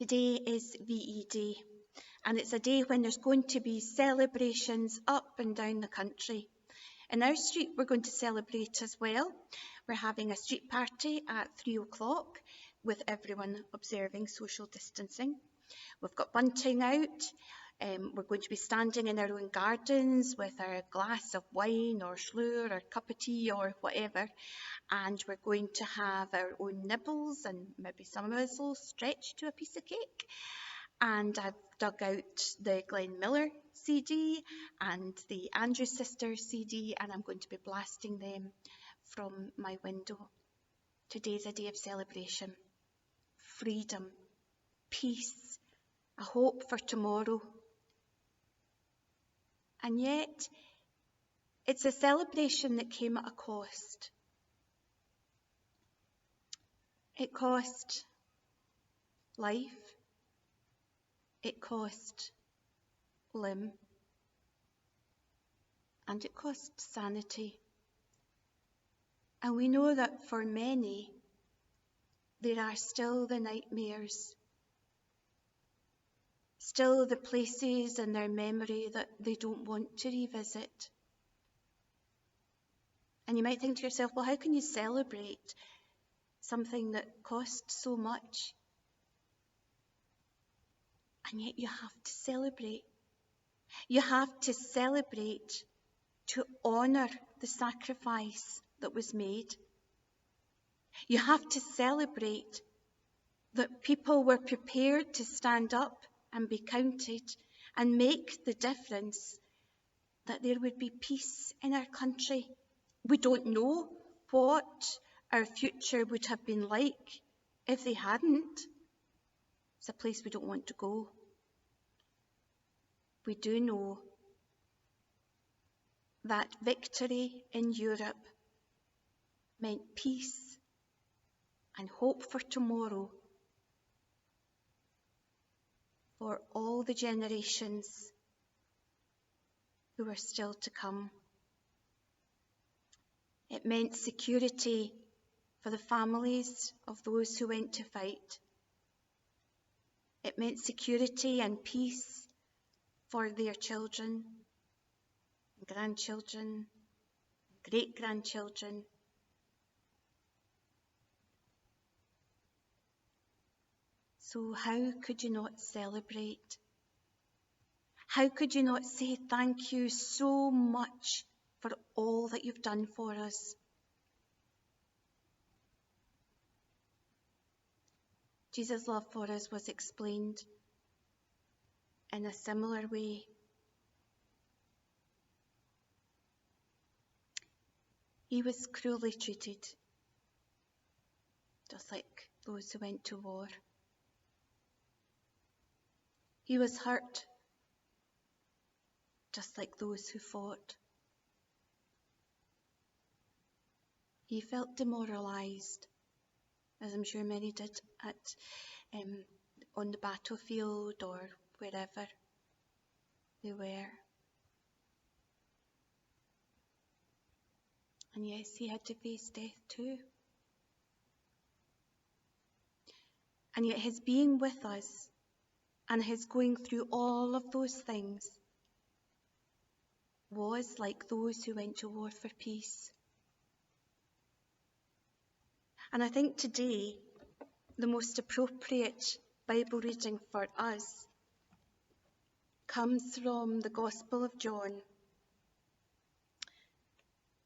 Today is VE Day, and it's a day when there's going to be celebrations up and down the country. In our street, we're going to celebrate as well. We're having a street party at 3 o'clock with everyone observing social distancing. We've got bunting out. We're going to be standing in our own gardens with our glass of wine or slur or cup of tea or whatever, and we're going to have our own nibbles, and maybe some of us will stretch to a piece of cake. And I've dug out the Glenn Miller CD and the Andrews Sisters CD, and I'm going to be blasting them from my window. Today's a day of celebration, freedom, peace, a hope for tomorrow. And yet, it's a celebration that came at a cost. It cost life. It cost limb. And it cost sanity. And we know that for many, there are still the nightmares, still the places in their memory that they don't want to revisit. And you might think to yourself, well, how can you celebrate something that costs so much? And yet you have to celebrate. You have to celebrate to honour the sacrifice that was made. You have to celebrate that people were prepared to stand up and be counted and make the difference, that there would be peace in our country. We don't know what our future would have been like if they hadn't. It's a place we don't want to go. We do know that victory in Europe meant peace and hope for tomorrow for all the generations who are still to come. It meant security for the families of those who went to fight. It meant security and peace for their children, grandchildren, great-grandchildren. So how could you not celebrate? How could you not say thank you so much for all that you've done for us? Jesus' love for us was explained in a similar way. He was cruelly treated, just like those who went to war. He was hurt, just like those who fought. He felt demoralised, as I'm sure many did on the battlefield or wherever they were. And yes, he had to face death too. And yet his being with us and his going through all of those things was like those who went to war for peace. And I think today, the most appropriate Bible reading for us comes from the Gospel of John,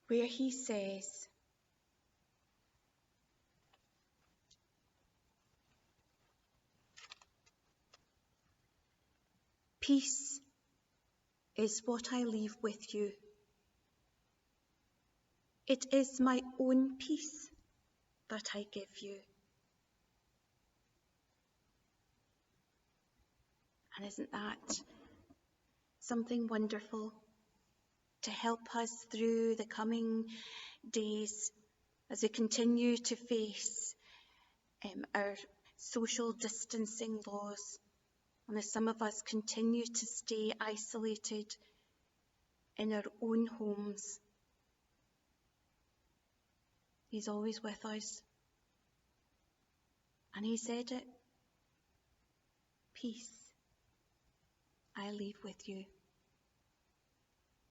where he says, "Peace is what I leave with you. It is my own peace that I give you." And isn't that something wonderful to help us through the coming days as we continue to face our social distancing laws, and as some of us continue to stay isolated in our own homes? He's always with us. And he said it. Peace I leave with you.